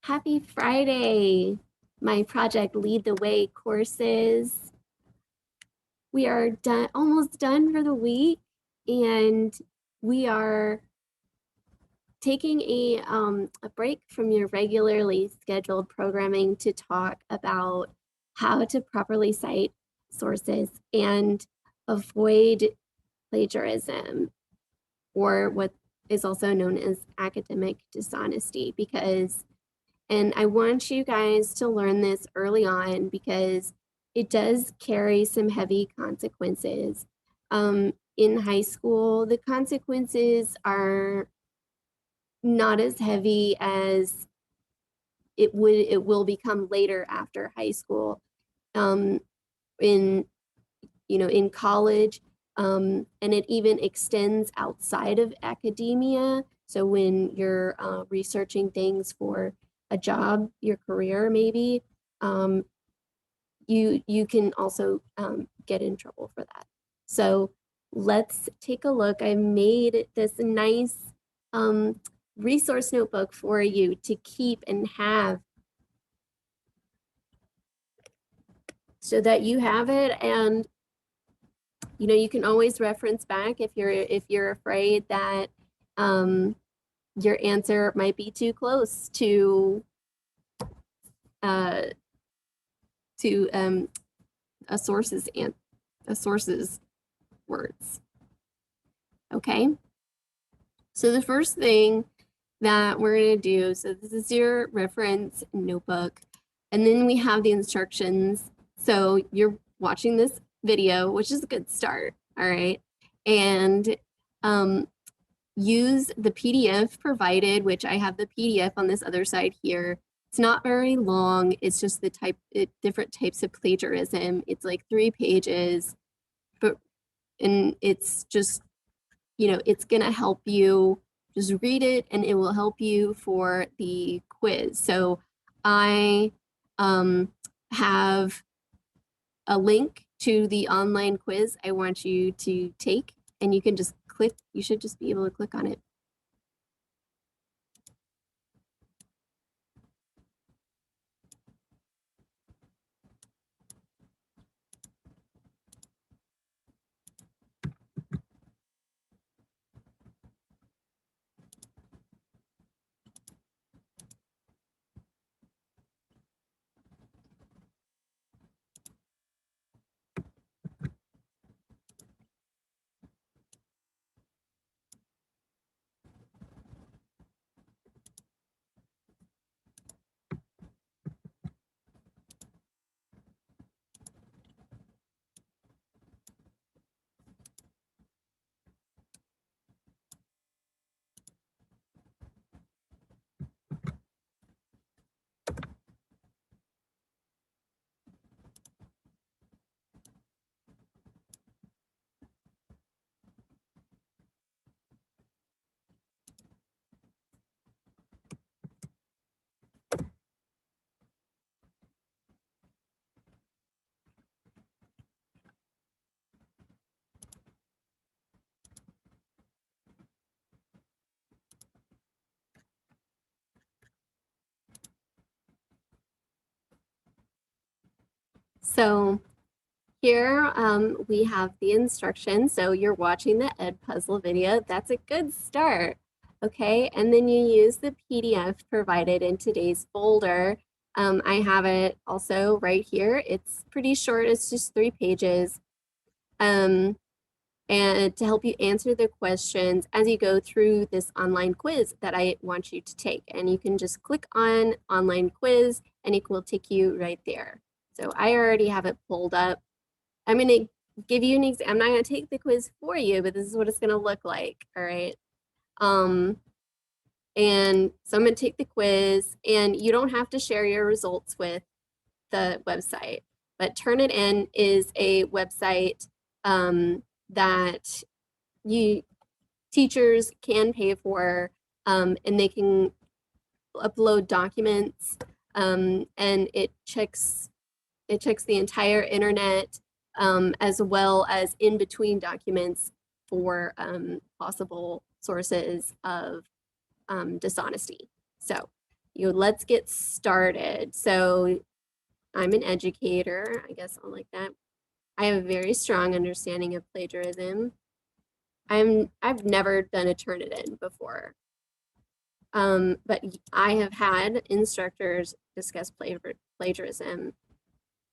Happy Friday, my project Lead the Way courses. We are almost done for the week, and we are taking a break from your regularly scheduled programming to talk about how to properly cite sources and avoid plagiarism, or what is also known as academic dishonesty, and I want you guys to learn this early on because it does carry some heavy consequences. In high school, the consequences are not as heavy as it will become later after high school. In in college, and it even extends outside of academia. So when you're researching things for a job, your career maybe, you can also get in trouble for that. So let's take a look. I made this nice resource notebook for you to keep and have so that you have it, and you can always reference back if you're afraid that your answer might be too close to a source's words. Okay, so the first thing that we're going to do, so this is your reference notebook, and then we have the instructions. So you're watching this video, which is a good start, all right? And use the PDF provided, which I have the PDF on this other side here. It's not very long. It's just the different types of plagiarism. It's like 3 pages, and it's just, it's gonna help you. Just read it and it will help you for the quiz. So I have a link to the online quiz I want you to take, and you can just click, you should just be able to click on it. So here we have the instructions. So you're watching the Edpuzzle video. That's a good start. Okay, and then you use the PDF provided in today's folder. I have it also right here. It's pretty short. It's just 3 pages. And to help you answer the questions as you go through this online quiz that I want you to take. And you can just click on online quiz and it will take you right there. So I already have it pulled up. I'm going to give you an example. I'm not going to take the quiz for you, but this is what it's going to look like. All right. And so I'm going to take the quiz, and you don't have to share your results with the website, but Turnitin is a website that teachers can pay for, and they can upload documents, and it checks the entire internet, as well as in between documents for possible sources of dishonesty. So let's get started. So I'm an educator, I guess I'll like that. I have a very strong understanding of plagiarism. I've never done a Turnitin before. But I have had instructors discuss plagiarism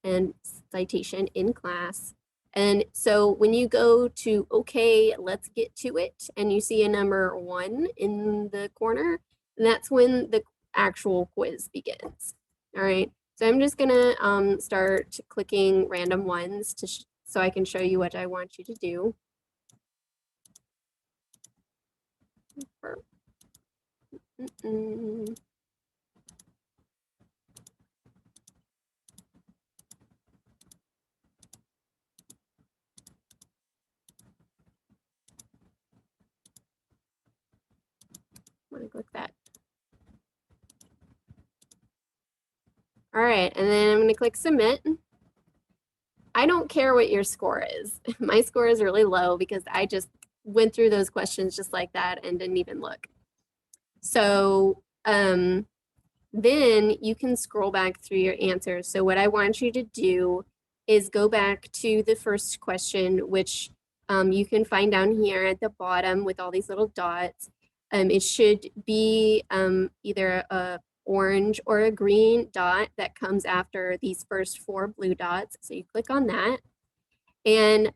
and citation in class. And so when you go to, okay, let's get to it, and you see a number 1 in the corner, that's when the actual quiz begins. All right. So I'm just gonna start clicking random ones so I can show you what I want you to do. I'm gonna click that. All right, and then I'm gonna click submit. I don't care what your score is. My score is really low because I just went through those questions just like that and didn't even look. So then you can scroll back through your answers. So what I want you to do is go back to the first question, which you can find down here at the bottom with all these little dots. It should be either a orange or a green dot that comes after these first 4 blue dots. So you click on that. And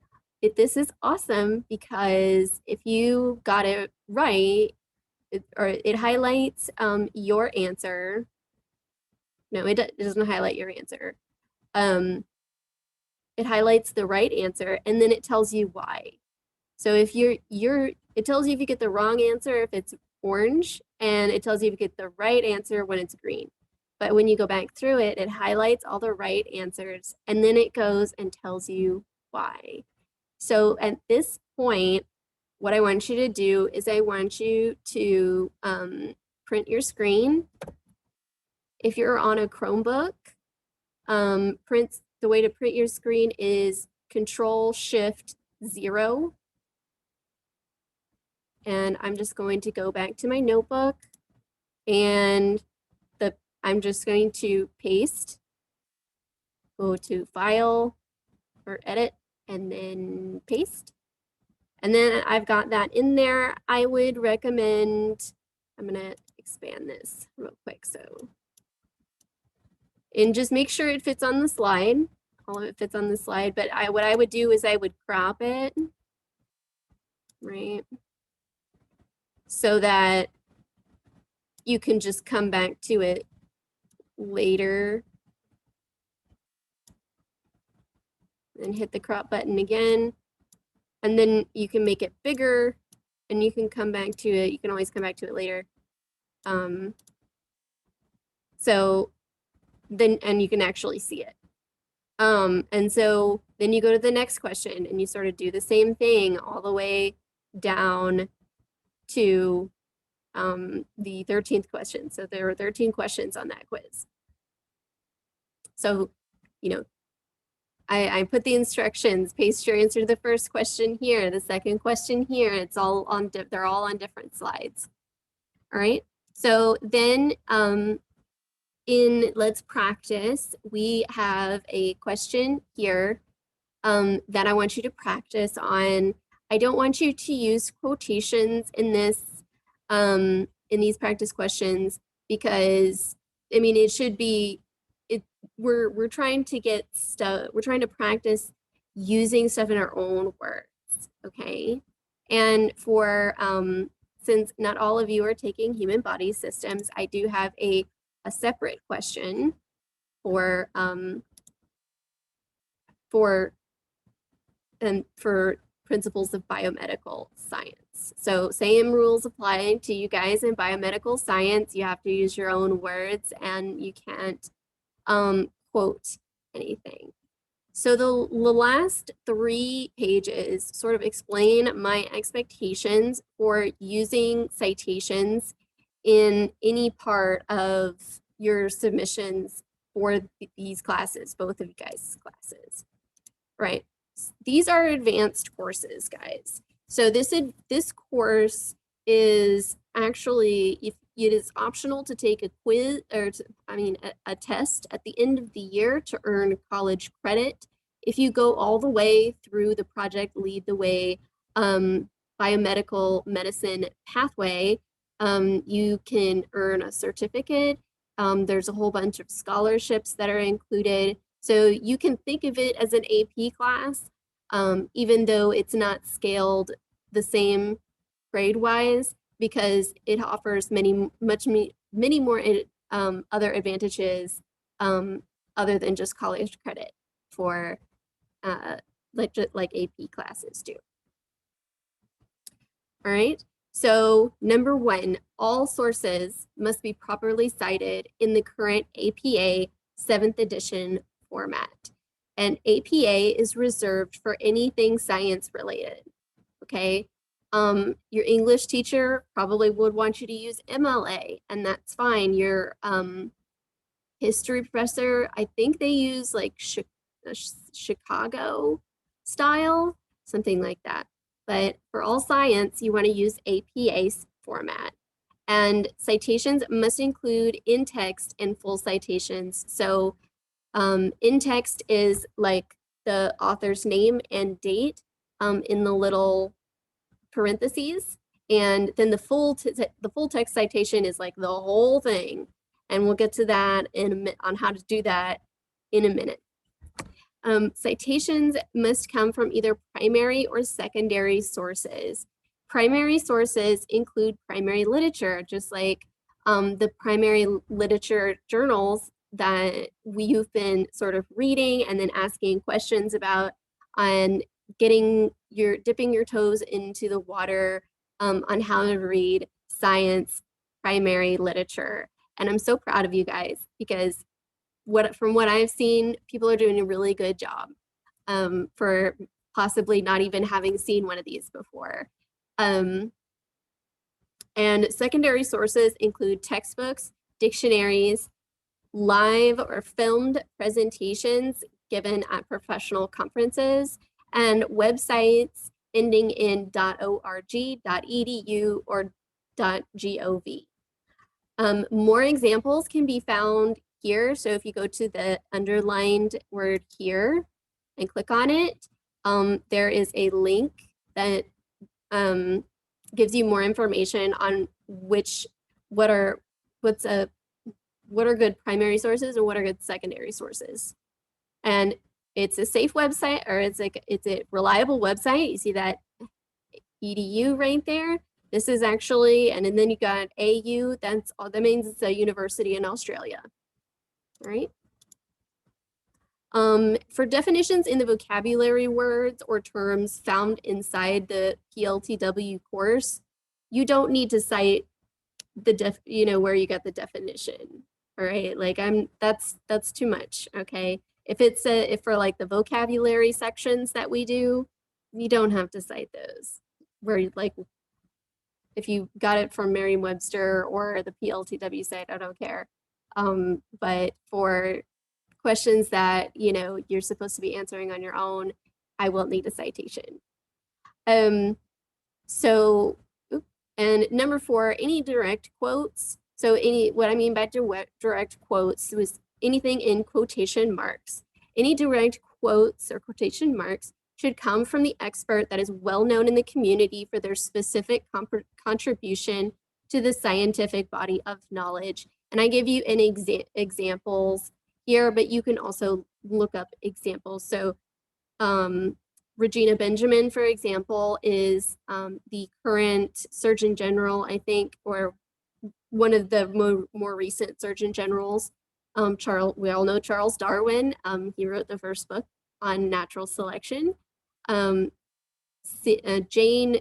this is awesome because if you got it right, it highlights your answer. No, it doesn't highlight your answer. It highlights the right answer, and then it tells you why. So if it tells you if you get the wrong answer if it's orange, and it tells you if you get the right answer when it's green. But when you go back through it, it highlights all the right answers, and then it goes and tells you why. So at this point, what I want you to do is I want you to print your screen. If you're on a Chromebook, the way to print your screen is Control-Shift-0. And I'm just going to go back to my notebook, and I'm just going to paste, go to File or Edit, and then paste. And then I've got that in there. I would recommend, I'm gonna expand this real quick. And just make sure it fits on the slide. All of it fits on the slide, but what I would do is I would crop it, right? So that you can just come back to it later and hit the crop button again. And then you can make it bigger and you can come back to it. You can always come back to it later. So then, and you can actually see it. And so then you go to the next question and you sort of do the same thing all the way down to the 13th question. So there were 13 questions on that quiz. So, you know, I put the instructions, paste your answer to the first question here, the second question here. It's all on, they're all on different slides. All right. So then in Let's Practice, we have a question here that I want you to practice on. I don't want you to use quotations in these practice questions because, I mean, it should be, we're trying to get stuff, we're trying to practice using stuff in our own words, okay? And for, since not all of you are taking human body systems, I do have a separate question for principles of biomedical science. So same rules apply to you guys in biomedical science. You have to use your own words and you can't quote anything. So the last 3 pages sort of explain my expectations for using citations in any part of your submissions for these classes, both of you guys' classes, right? These are advanced courses, guys. So this course is actually, it is optional to take a quiz or a test at the end of the year to earn college credit. If you go all the way through the Project Lead the Way biomedical medicine pathway, you can earn a certificate. There's a whole bunch of scholarships that are included. So you can think of it as an AP class, even though it's not scaled the same grade-wise, because it offers many more other advantages other than just college credit for like AP classes do. All right. So number one, all sources must be properly cited in the current APA 7th edition format. And APA is reserved for anything science related. Okay. Your English teacher probably would want you to use MLA, and that's fine. Your history professor, I think they use like Chicago style, something like that. But for all science, you want to use APA format. And citations must include in-text and full citations. So in-text is like the author's name and date in the little parentheses. And then the full text citation is like the whole thing. And we'll get to that on how to do that in a minute. Citations must come from either primary or secondary sources. Primary sources include primary literature, just like the primary literature journals that you've been sort of reading and then asking questions about, and dipping your toes into the water on how to read science primary literature. And I'm so proud of you guys, because from what I've seen, people are doing a really good job for possibly not even having seen one of these before. And secondary sources include textbooks, dictionaries, live or filmed presentations given at professional conferences, and websites ending in .org, .edu, or .gov. More examples can be found here. So if you go to the underlined word here and click on it, there is a link that gives you more information on what are good primary sources and what are good secondary sources. And it's a safe website, or it's a reliable website. You see that edu right there. This is actually, and then you got AU, that means it's a university in Australia. All right. For definitions in the vocabulary words or terms found inside the PLTW course, you don't need to cite where you got the definition. All right, like that's too much. Okay, if for like the vocabulary sections that we do, you don't have to cite those. Where like if you got it from Merriam-Webster or the PLTW site, I don't care. But for questions that you're supposed to be answering on your own, I will need a citation. So, and number 4, any direct quotes. So what I mean by direct quotes was anything in quotation marks. Any direct quotes or quotation marks should come from the expert that is well known in the community for their specific contribution to the scientific body of knowledge. And I give you an examples here, but you can also look up examples. So Regina Benjamin, for example, is the current Surgeon General, I think, or one of the more recent Surgeon Generals. We all know Charles Darwin. He wrote the first book on natural selection. Jane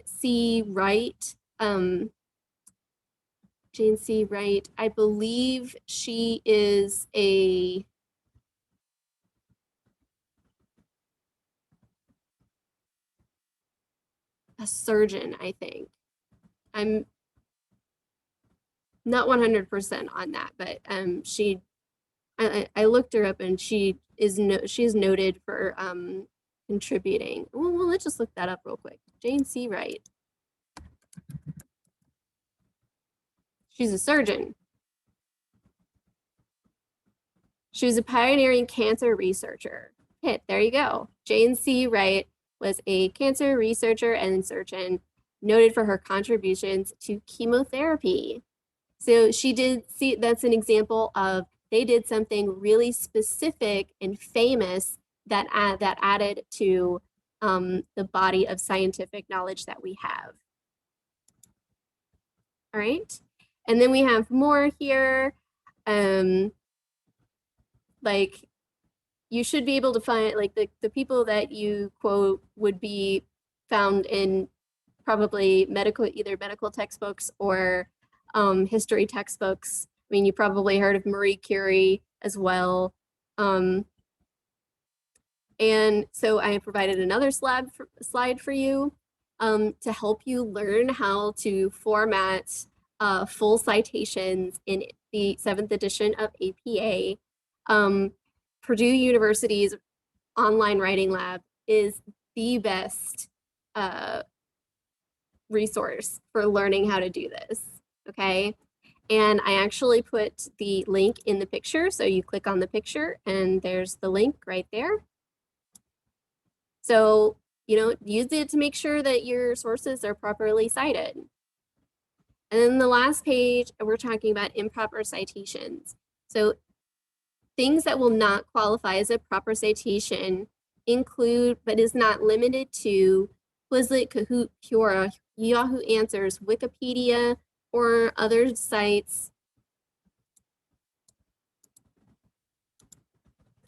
C. Wright. Jane C. Wright, I believe she is a surgeon, I think. I'm not 100% on that, but I looked her up, and she is noted for contributing. Well, let's just look that up real quick. Jane C. Wright. She's a surgeon. She was a pioneering cancer researcher. Hit, there you go. Jane C. Wright was a cancer researcher and surgeon noted for her contributions to chemotherapy. So she did see, that's an example of they did something really specific and famous that added to the body of scientific knowledge that we have. All right, and then we have more here. Like you should be able to find like the people that you quote would be found in probably either medical textbooks or history textbooks. I mean, you probably heard of Marie Curie as well. And so I provided another slide for you to help you learn how to format full citations in the 7th edition of APA. Purdue University's online writing lab is the best resource for learning how to do this, okay? And I actually put the link in the picture, so you click on the picture and there's the link right there. So, use it to make sure that your sources are properly cited. And then the last page, we're talking about improper citations. So things that will not qualify as a proper citation include, but is not limited to, Quizlet, Kahoot, Quora, Yahoo Answers, Wikipedia, or other sites.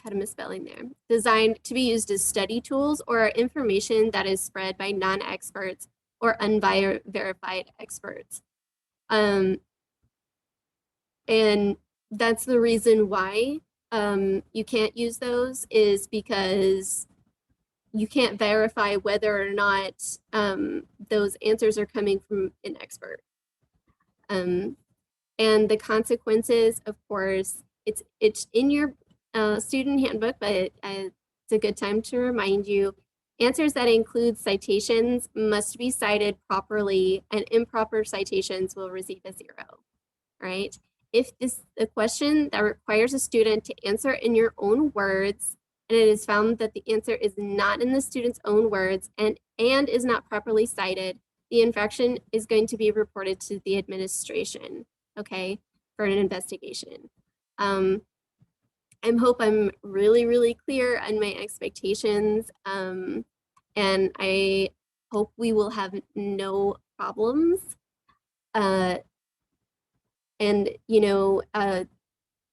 Had a misspelling there. Designed to be used as study tools or information that is spread by non-experts or unverified experts. And that's the reason why you can't use those, is because you can't verify whether or not those answers are coming from an expert. And the consequences, of course, it's in your student handbook, but it's a good time to remind you. Answers that include citations must be cited properly, and improper citations will receive a 0, right? If a question that requires a student to answer in your own words, and it is found that the answer is not in the student's own words and is not properly cited, the infraction is going to be reported to the administration, okay, for an investigation. I hope I'm really, really clear on my expectations, and I hope we will have no problems. And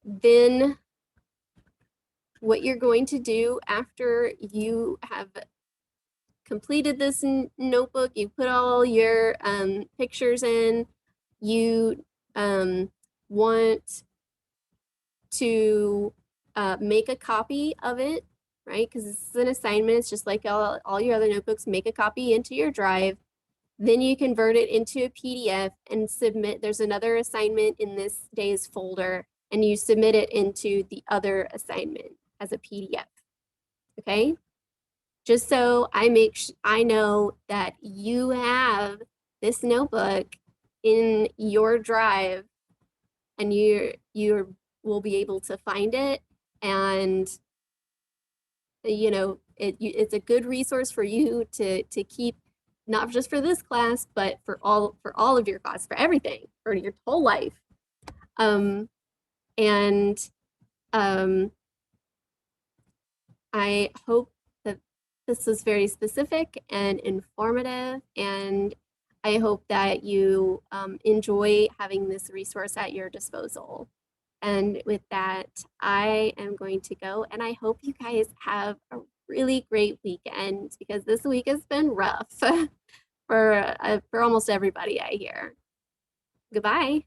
then what you're going to do after you have completed this notebook, you put all your pictures in, you want to make a copy of it, right? Because this is an assignment. It's just like all your other notebooks. Make a copy into your drive. Then you convert it into a PDF and submit. There's another assignment in this day's folder, and you submit it into the other assignment as a PDF, okay? Just so I know that you have this notebook in your drive, and you will be able to find it, and it's a good resource for you to keep, not just for this class, but for all of your classes, for everything, for your whole life. I hope that this was very specific and informative, and I hope that you enjoy having this resource at your disposal. And with that, I am going to go, and I hope you guys have a really great weekend, because this week has been rough for almost everybody I hear. Goodbye.